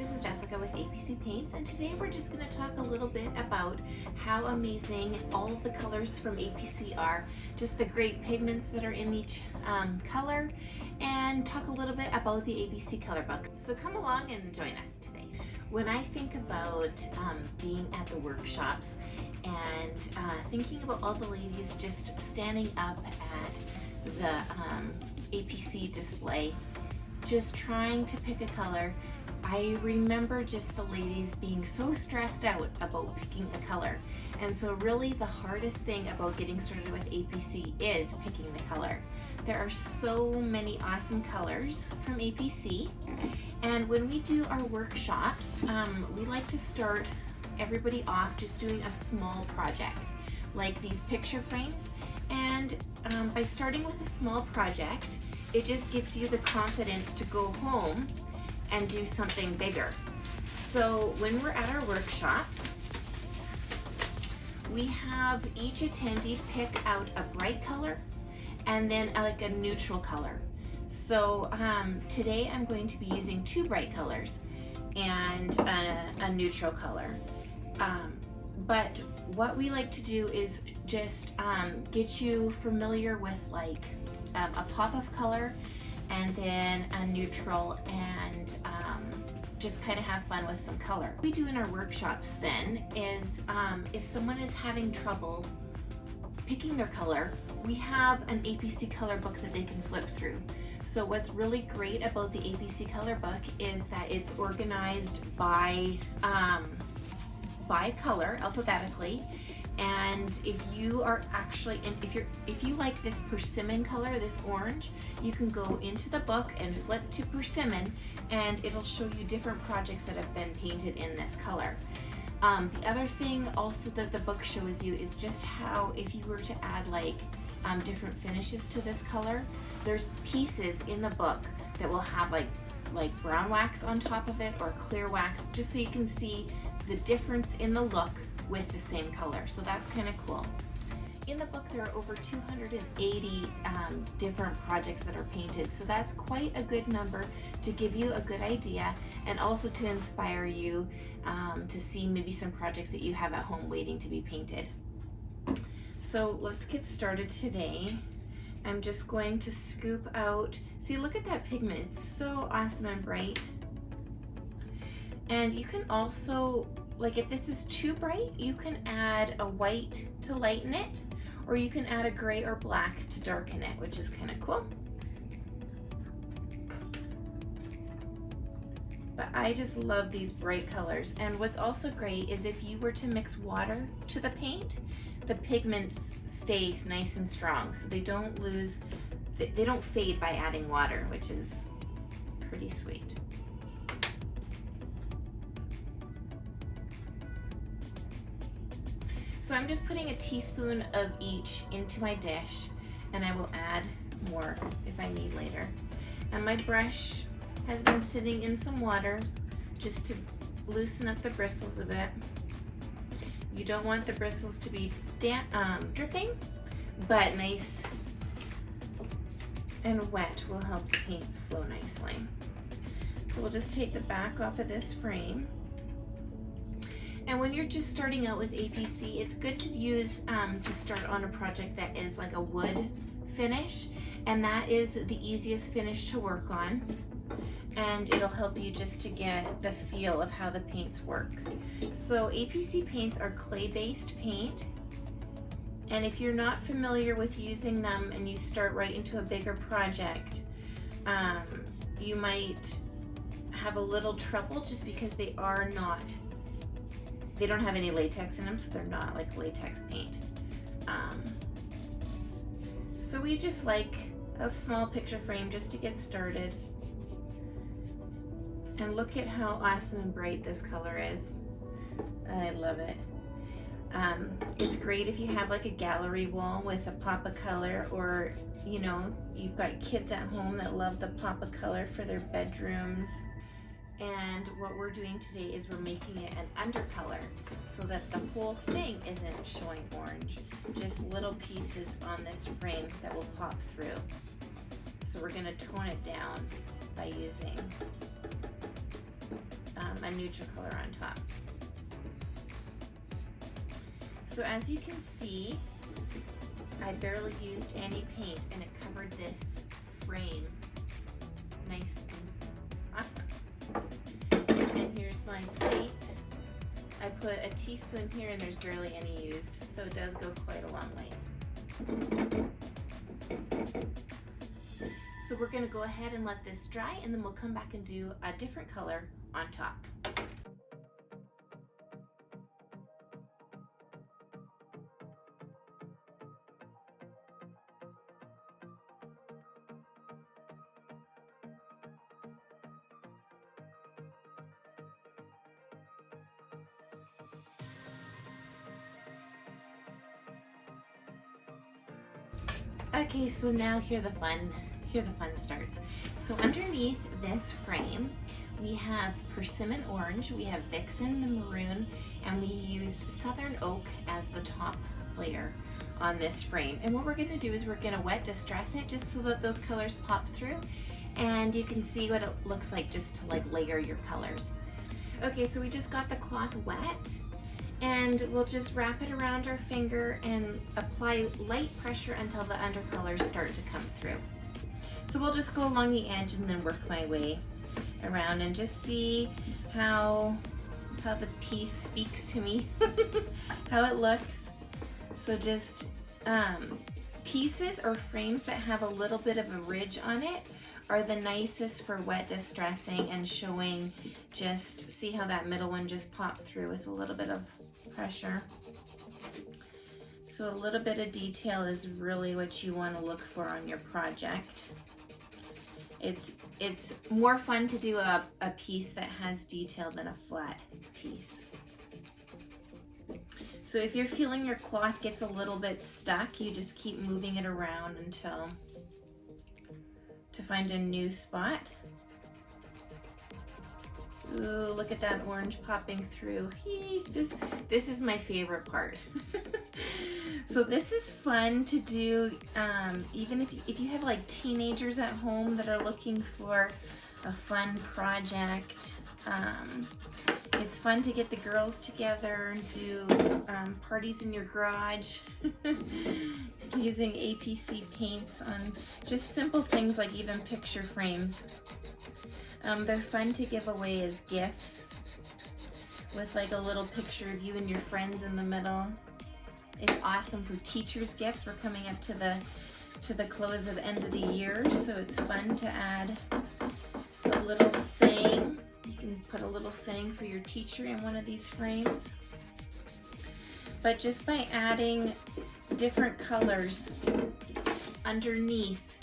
This is Jessica with APC Paints, and today we're just going to talk a little bit about how amazing all of the colors from APC are, just the great pigments that are in each color, and talk a little bit about the APC Color Book. So come along and join us today. When I think about being at the workshops and thinking about all the ladies just standing up at the APC display, just trying to pick a color, I remember just the ladies being so stressed out about picking a color. And so really the hardest thing about getting started with APC is picking the color. There are so many awesome colors from APC, and when we do our workshops, we like to start everybody off just doing a small project like these picture frames. And by starting with a small project, it just gives you the confidence to go home and do something bigger. So when we're at our workshops, we have each attendee pick out a bright color and then like a neutral color. So today I'm going to be using two bright colors and a neutral color. But what we like to do is just get you familiar with like a pop of color and then a neutral, and just kind of have fun with some color. What we do in our workshops then is if someone is having trouble picking their color, we have an APC Color Book that they can flip through. So what's really great about the APC Color Book is that it's organized by color alphabetically. And if you are actually, if you like this persimmon color, this orange, you can go into the book and flip to persimmon, and it'll show you different projects that have been painted in this color. The other thing also that the book shows you is just how, if you were to add like different finishes to this color, there's pieces in the book that will have like brown wax on top of it or clear wax, just so you can see the difference in the look with the same color. So that's kind of cool. In the book there are over 280 different projects that are painted, so that's quite a good number to give you a good idea and also to inspire you to see maybe some projects that you have at home waiting to be painted. So let's get started today. I'm just going to scoop out, see, look at that pigment, it's so awesome and bright. And you can also, like if this is too bright, you can add a white to lighten it, or you can add a gray or black to darken it, which is kind of cool. But I just love these bright colors. And what's also great is if you were to mix water to the paint, the pigments stay nice and strong, so they don't lose, they don't fade by adding water, which is pretty sweet. So I'm just putting a teaspoon of each into my dish, and I will add more if I need later. And my brush has been sitting in some water just to loosen up the bristles a bit. You don't want the bristles to be dripping, but nice and wet will help the paint flow nicely. So we'll just take the back off of this frame. And when you're just starting out with APC, it's good to use to start on a project that is like a wood finish, and that is the easiest finish to work on, and it'll help you just to get the feel of how the paints work. So APC paints are clay-based paint, and if you're not familiar with using them and you start right into a bigger project, you might have a little trouble just because they don't have any latex in them, so they're not like latex paint. So we just like a small picture frame just to get started. And look at how awesome and bright this color is. I love it. It's great if you have like a gallery wall with a pop of color, or you know, you've got kids at home that love the pop of color for their bedrooms. And what we're doing today is we're making it an undercolor so that the whole thing isn't showing orange, just little pieces on this frame that will pop through. So we're going to tone it down by using a neutral color on top. So as you can see, I barely used any paint and it covered this frame nice and awesome. And here's my plate. I put a teaspoon here and there's barely any used, so it does go quite a long ways. So we're gonna go ahead and let this dry, and then we'll come back and do a different color on top. Okay, so now here the fun starts. So underneath this frame, we have Persimmon Orange, we have Vixen the Maroon, and we used Southern Oak as the top layer on this frame. And what we're gonna do is we're gonna wet distress it just so that those colors pop through, and you can see what it looks like just to like layer your colors. Okay, so we just got the cloth wet, and we'll just wrap it around our finger and apply light pressure until the undercolors start to come through. So we'll just go along the edge and then work my way around and just see how the piece speaks to me, how it looks. So just pieces or frames that have a little bit of a ridge on it are the nicest for wet distressing and showing. Just see how that middle one just popped through with a little bit of pressure. So a little bit of detail is really what you want to look for on your project. It's more fun to do a piece that has detail than a flat piece. So if you're feeling your cloth gets a little bit stuck, you just keep moving it around until to find a new spot. Ooh, look at that orange popping through. This is my favorite part. So this is fun to do, even if you have like teenagers at home that are looking for a fun project. It's fun to get the girls together and do parties in your garage using APC paints on just simple things like even picture frames. They're fun to give away as gifts with like a little picture of you and your friends in the middle. It's awesome for teachers' gifts. We're coming up to the close of the end of the year, so it's fun to add a little saying. You can put a little saying for your teacher in one of these frames. But just by adding different colors underneath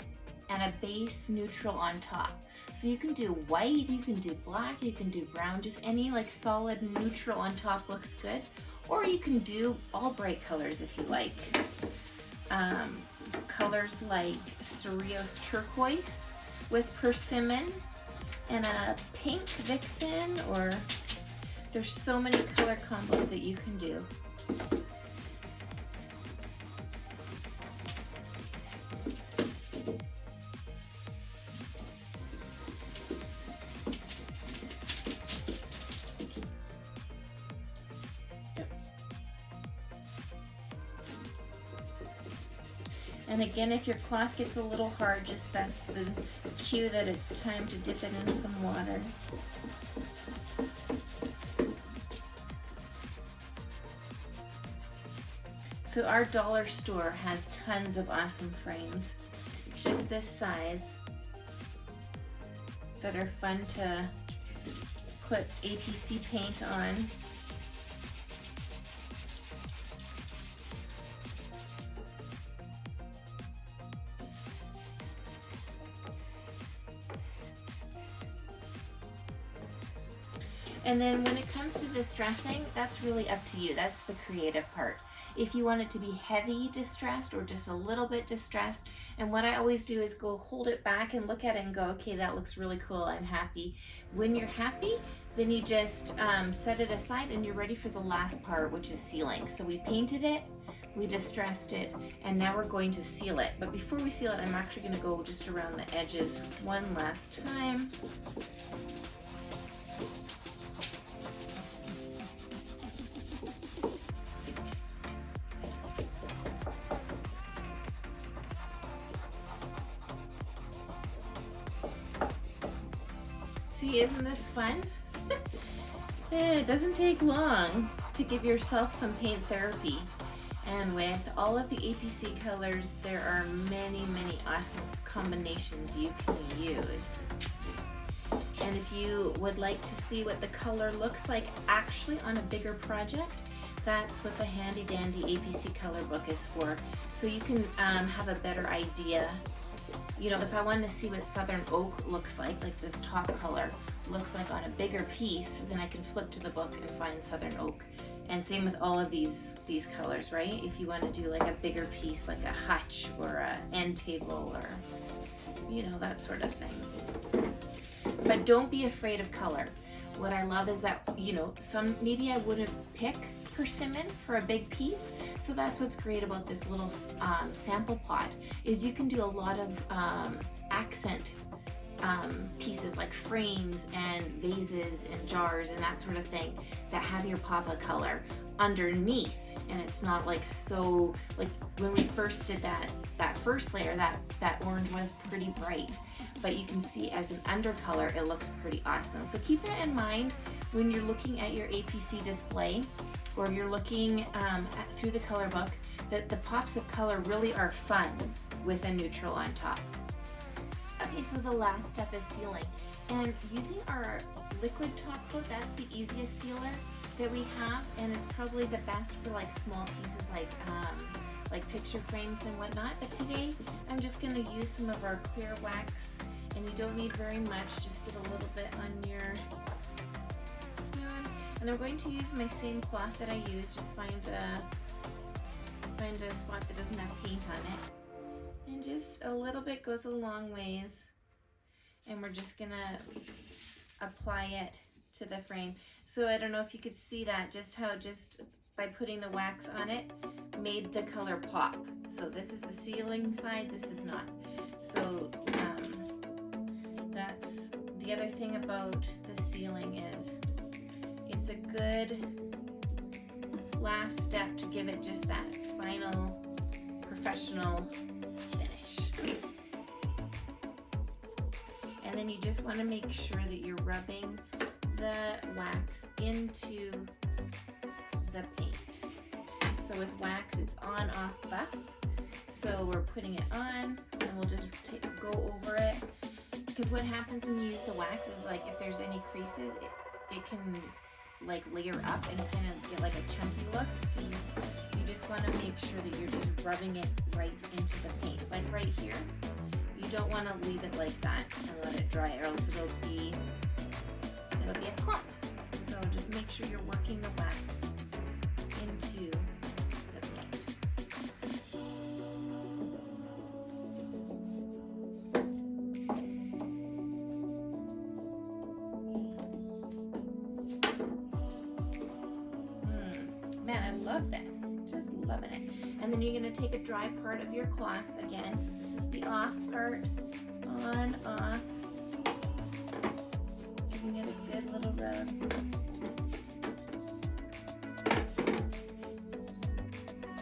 and a base neutral on top. So you can do white, you can do black, you can do brown, just any like solid neutral on top looks good. Or you can do all bright colors if you like. Colors like Cereos Turquoise with Persimmon and a pink Vixen, or there's so many color combos that you can do. And again, if your cloth gets a little hard, just that's the cue that it's time to dip it in some water. So our dollar store has tons of awesome frames, just this size, that are fun to put APC paint on. And then when it comes to distressing, that's really up to you. That's the creative part. If you want it to be heavy distressed or just a little bit distressed, and what I always do is go hold it back and look at it and go, okay, that looks really cool, I'm happy. When you're happy, then you just set it aside and you're ready for the last part, which is sealing. So we painted it, we distressed it, and now we're going to seal it. But before we seal it, I'm actually gonna go just around the edges one last time. See, isn't this fun? It doesn't take long to give yourself some paint therapy. And with all of the APC colors, there are many, many awesome combinations you can use. And if you would like to see what the color looks like actually on a bigger project, that's what the handy dandy APC Color Book is for. So you can have a better idea. You know, if I wanted to see what Southern Oak looks like this top color looks like on a bigger piece, then I can flip to the book and find Southern Oak. And same with all of these colors, right? If you want to do like a bigger piece, like a hutch or a end table or, you know, that sort of thing. But don't be afraid of color. What I love is that, you know, maybe I wouldn't pick persimmon for a big piece. So that's what's great about this little sample pot, is you can do a lot of accent pieces like frames and vases and jars and that sort of thing that have your pop of color underneath, and it's not like so, like when we first did that first layer, that orange was pretty bright, but you can see as an undercolor it looks pretty awesome. So keep that in mind when you're looking at your APC display, or you're looking through the color book, that the pops of color really are fun with a neutral on top. Okay, so the last step is sealing, and using our liquid top coat, that's the easiest sealer that we have, and it's probably the best for like small pieces like picture frames and whatnot. But today I'm just going to use some of our clear wax, and you don't need very much, just get a little bit on your spoon. And I'm going to use my same cloth that I used, just find a spot that doesn't have paint on it. And just a little bit goes a long ways, and we're just gonna apply it to the frame. So I don't know if you could see that, just how just by putting the wax on it made the color pop. So this is the sealing side, this is not. So that's the other thing about the sealing, is it's a good last step to give it just that final professional finish. And then you just want to make sure that you're rubbing the wax into the paint. So with wax, it's on off buff. So we're putting it on, and we'll just go over it. Because what happens when you use the wax is, like, if there's any creases, it can like layer up and kind of get like a chunky look. So you just want to make sure that you're just rubbing it right into the paint. Like right here, you don't want to leave it like that and let it dry, or else it'll be a clump. So just make sure you're working the wax into the paint. Man, I love this. Just loving it. And then you're going to take a dry part of your cloth again. So this is the off part. On, off. Giving it a good little rub.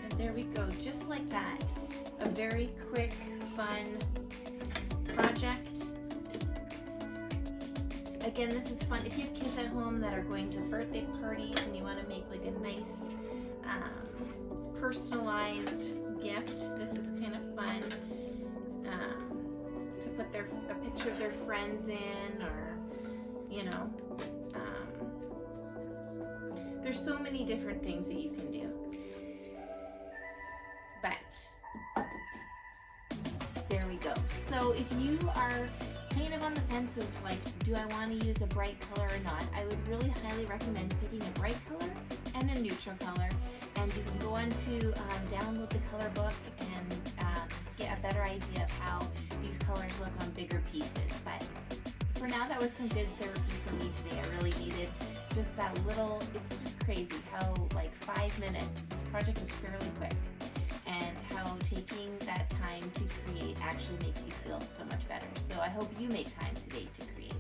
And there we go. Just like that. A very quick, fun project. Again, this is fun if you have kids at home that are going to birthday parties and you want to make like a nice personalized gift. This is kind of fun to put a picture of their friends in, or you know, there's so many different things that you can do. But there we go. So if you are kind of on the fence of like, do I want to use a bright color or not, I would really highly recommend picking a bright color and a neutral color, and you can go on to download the color book and get a better idea of how these colors look on bigger pieces. But for now, that was some good therapy for me today. I really needed just that little, it's just crazy how like 5 minutes, this project was fairly quick, and how taking that time to create actually makes you feel so much better. So I hope you make time today to create.